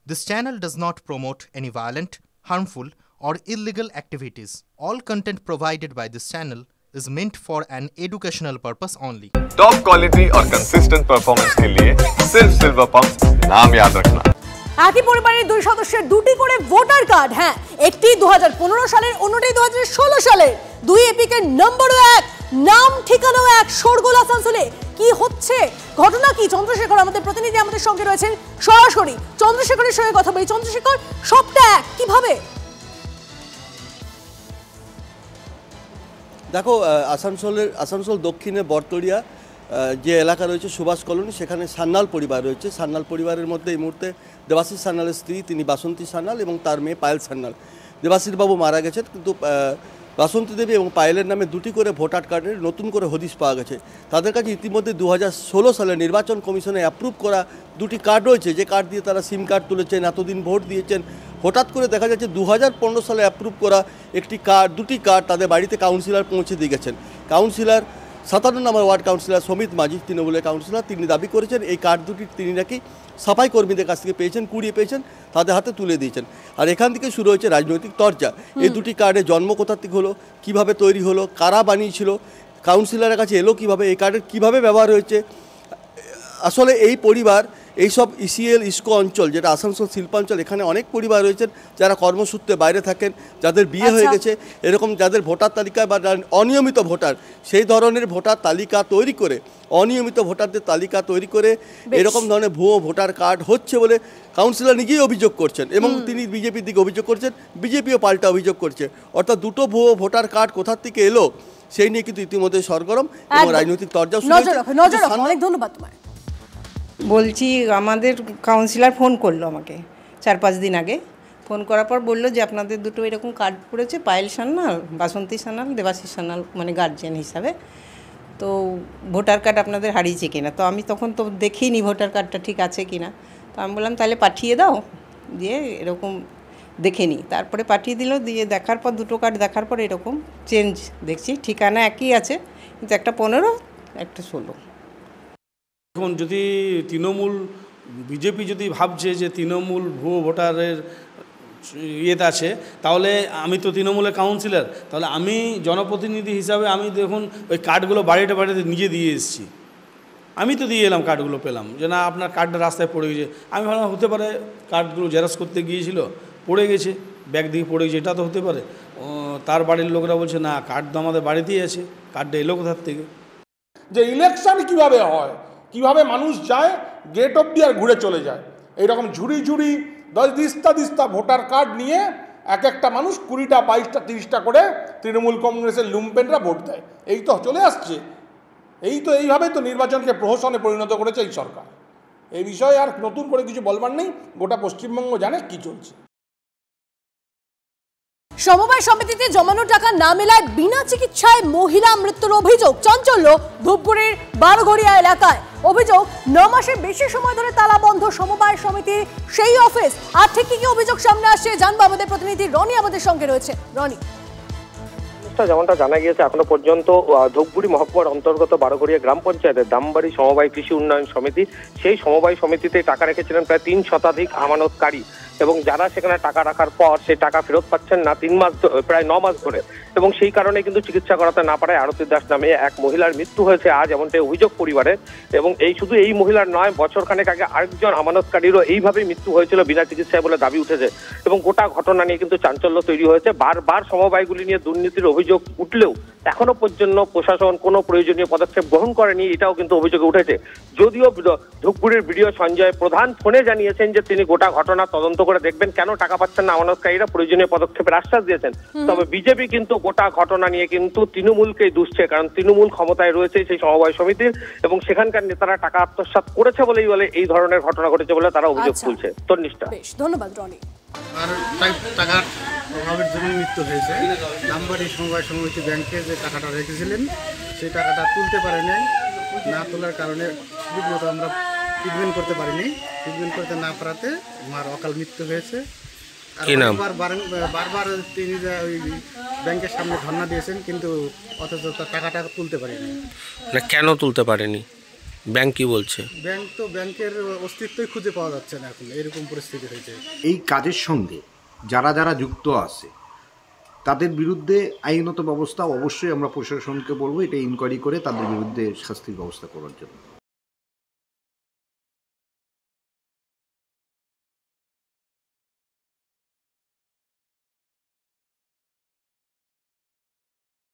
This channel does not promote any violent, harmful, or illegal activities. All content provided by this channel is meant for an educational purpose only. Top quality और consistent performance के लिए सिर्फ silver pump नाम याद रखना। একই পরিবারের দুই সদস্যের দুটি করে ভোটার কার্ড, হ্যাঁ, একটি 2015 সালের, অন্যটি 2016 সালের। দুই এপিকের নম্বরও এক, নাম ঠিকানাও এক। শোরগোল আসানসোলে কি হচ্ছে, ঘটনা কি? চন্দ্রশেখর আমাদের প্রতিনিধি আমাদের সঙ্গে রয়েছেন সরাসরি। চন্দ্রশেখরের সঙ্গে কথা বলি। চন্দ্রশেখর, সবটা এক কিভাবে? দেখো, আসানসোল দক্ষিণে বরতরিয়া যে এলাকা রয়েছে সুভাষ কলোনি, সেখানে সান্যাল পরিবার রয়েছে। সান্যাল পরিবারের মধ্যে এই মুহূর্তে দেবাশিস সান্যালের স্ত্রী, তিনি বাসন্তী সান্যাল, এবং তার মেয়ে পায়েল সান্যাল। দেবাশিস বাবু মারা গেছেন, কিন্তু বাসন্তী দেবী এবং পায়েলের নামে দুটি করে ভোটার কার্ডের নতুন করে হদিশ পাওয়া গেছে। তাদের কাছে ইতিমধ্যে 2016 সালে নির্বাচন কমিশনে অ্যাপ্রুভ করা দুটি কার্ড রয়েছে, যে কার্ড দিয়ে তারা সিম কার্ড তুলেছেন, এতদিন ভোট দিয়েছেন। হঠাৎ করে দেখা যাচ্ছে 2015 সালে অ্যাপ্রুভ করা দুটি কার্ড তাদের বাড়িতে কাউন্সিলর পৌঁছে দিয়ে গেছেন। কাউন্সিলর 57 নম্বর ওয়ার্ড কাউন্সিলর সমিত মাঝি, তৃণমূলের কাউন্সিলর, তিনি দাবি করেছেন এই কার্ড দুটি তিনি নাকি সাফাই কর্মীদের কাছ থেকে পেয়েছেন, কুড়িয়ে পেয়েছেন, তাদের হাতে তুলে দিয়েছেন। আর এখান থেকে শুরু হয়েছে রাজনৈতিক চর্চা। এই দুটি কার্ডের জন্ম কোথা থেকে হলো, কীভাবে তৈরি হলো, কারা বানিয়েছিল, কাউন্সিলরের কাছে এলো কীভাবে, এই কার্ডের কীভাবে ব্যবহার হয়েছে। আসলে এই পরিবার, এইসব ইসিএল ইস্কো অঞ্চল, যেটা আসানসোল শিল্পাঞ্চল, এখানে অনেক পরিবার রয়েছেন যারা কর্মসূত্রে বাইরে থাকেন, যাদের বিয়ে হয়ে গেছে, এরকম যাদের ভোটার তালিকায় বা অনিয়মিত ভোটার, সেই ধরনের ভোটার তালিকা তৈরি করে, অনিয়মিত ভোটারদের তালিকা তৈরি করে এরকম ধরনের ভুয়ো ভোটার কার্ড হচ্ছে বলে কাউন্সিলর নিজেই অভিযোগ করছেন, এবং তিনি বিজেপির দিকে অভিযোগ করছেন, বিজেপিও পাল্টা অভিযোগ করছে। অর্থাৎ দুটো ভুয়ো ভোটার কার্ড কোথার থেকে এলো সেই নিয়ে কিন্তু ইতিমধ্যে সরগরম এবং রাজনৈতিক তরজা শুরু হয়েছে। অনেক ধন্যবাদ তোমায়। বলছি, আমাদের কাউন্সিলর ফোন করলো আমাকে 4-5 দিন আগে। ফোন করার পর বললো যে আপনাদের দুটো এরকম কার্ড পড়েছে, পায়েল সান্যাল, বাসন্তী সান্যাল, দেবাশিস সান্যাল মানে গার্জিয়ান হিসাবে, তো ভোটার কার্ড আপনাদের হারিয়েছে কিনা। তো আমি তখন তো দেখিনি ভোটার কার্ডটা ঠিক আছে কিনা, তো আমি বললাম তাহলে পাঠিয়ে দাও, দিয়ে এরকম দেখে নিই। তারপরে পাঠিয়ে দিল, দিয়ে দেখার পর দুটো কার্ড দেখার পর এরকম চেঞ্জ দেখছি, ঠিকানা একই আছে, কিন্তু একটা 15, একটা 16। এখন যদি তৃণমূল, বিজেপি যদি ভাবছে যে তৃণমূল ভুয়ো ভোটারের ইয়েতে আছে, তাহলে আমি তো তৃণমূলের কাউন্সিলর, তাহলে আমি জনপ্রতিনিধি হিসাবে আমি দেখুন ওই কার্ডগুলো বাড়িতে নিজে দিয়ে এসেছি। আমি তো দিয়ে এলাম, কার্ডগুলো পেলাম যে না আপনার কার্ডটা রাস্তায় পড়ে গেছে। আমি ভাবলাম হতে পারে কার্ডগুলো জেরক্স করতে গিয়েছিল, পড়ে গেছে, ব্যাগ দিয়ে পড়ে গেছে, এটা তো হতে পারে। তার বাড়ির লোকরা বলছে না, কার্ড তো আমাদের বাড়িতেই আছে, কার্ডটা এলো কোথার থেকে। যে ইলেকশন কিভাবে হয়, কিভাবে মানুষ যায় গেট অব্দি আর ঘুরে চলে যায়, এইরকম ঝুড়ি 10 ভোটার কার্ড নিয়ে একটা মানুষ 20টা 22টা 30টা করে তৃণমূল কংগ্রেসের লুম্পেনরা ভোট দেয়। এই তো চলে আসছে, এইভাবে তো নির্বাচনকে প্রহসনে পরিণত করেছে এই সরকার। এই বিষয়ে আর নতুন করে কিছু বলবার নেই, গোটা পশ্চিমবঙ্গ জানে কি চলছে। সমবায় সমিতিতে জমানো টাকা না মেলায় বিনা চিকিৎসায় মহিলা মৃত্যুর অভিযোগ। চাঞ্চল্য ধূপগুড়ির বারোঘড়িয়া এলাকায়। অভিযোগ, 9 মাসের বেশি সময় ধরে তালা বন্ধ সমবায় সমিতির সেই অফিস। আর ঠিক কি অভিযোগ সামনে আসছে জানবো, আমাদের প্রতিনিধি রনি আমাদের সঙ্গে রয়েছে। রনি, যেমনটা জানা গিয়েছে, এখনো পর্যন্ত ধূপগুড়ি মহকুমার অন্তর্গত বারোঘড়িয়া গ্রাম পঞ্চায়েতের দামবাড়ি সমবায় কৃষি উন্নয়ন সমিতি, সেই সমবায় সমিতিতে টাকা রেখেছিলেন প্রায় 3 শতাধিক আমানতকারী, এবং যারা সেখানে টাকা রাখার পর সেই টাকা ফেরত পাচ্ছেন না প্রায় 9 মাস ধরে, এবং সেই কারণে কিন্তু চিকিৎসা করাতে না পারায় আরতি দাস নামে এক মহিলার মৃত্যু হয়েছে আজ, এমনটাই অভিযোগ পরিবারের। এবং শুধু এই মহিলার নয়, বছরখানেক আগে আরেকজন আমানতকারীরও এইভাবেই মৃত্যু হয়েছিল বিনা চিকিৎসায় বলে দাবি উঠেছে, এবং গোটা ঘটনা নিয়ে কিন্তু চাঞ্চল্য তৈরি হয়েছে। বারবার সমবায়গুলি নিয়ে দুর্নীতির অভিযোগ উঠলেও এখনো পর্যন্ত প্রশাসন কোনো প্রয়োজনীয় পদক্ষেপ গ্রহণ করেনি, এটাও কিন্তু অভিযোগে উঠেছে। যদিও ধূপগুড়ির বিডিও সঞ্জয় প্রধান ফোনে জানিয়েছেন যে তিনি গোটা ঘটনা তদন্ত করে দেখবেন, কেন টাকা পাচ্ছেন না আমানতকারীরা, প্রয়োজনীয় পদক্ষেপের আশ্বাস দিয়েছেন। তবে বিজেপি কিন্তু গোটা ঘটনা নিয়ে কিন্তু তৃণমূলকেই দুষছে, কারণ তৃণমূল ক্ষমতায় রয়েছে সেই সমবায় সমিতির, এবং সেখানকার নেতারা টাকা আত্মসাৎ করেছে বলেই এই ধরনের ঘটনা ঘটেছে বলে তারা অভিযোগ তুলছে। তন্নিষ্ঠা, ধন্যবাদ রনি। আর টাকার অভাবের জন্য মৃত্যু হয়েছে। দামবাড়ি সমবায় সমিতি ব্যাংকে যে টাকাটা রেখেছিলেন সেই টাকাটা তুলতে পারেনি, না তোলার কারণে ঠিকমতো আমরা ট্রিটমেন্ট করতে পারিনি। ট্রিটমেন্ট করতে না পারাতে আমার অকাল মৃত্যু হয়েছে। বারবার তিনি ওই ব্যাংকের সামনে ধর্ণা দিয়েছেন, কিন্তু অথচ তার টাকাটা তুলতে পারেনি। কেন তুলতে পারেনি? ব্যাংক কি বলছে? ব্যাংকের অস্তিত্বই খুঁজে পাওয়া যাচ্ছে না এখন, এরকম পরিস্থিতি হয়েছে। এই কাজের সঙ্গে যারা যারা যুক্ত আছে তাদের বিরুদ্ধে আইনত ব্যবস্থা অবশ্যই আমরা প্রশাসনকে বলবো, এটা ইনকোয়ারি করে তাদের বিরুদ্ধে শাস্তির ব্যবস্থা করার জন্য।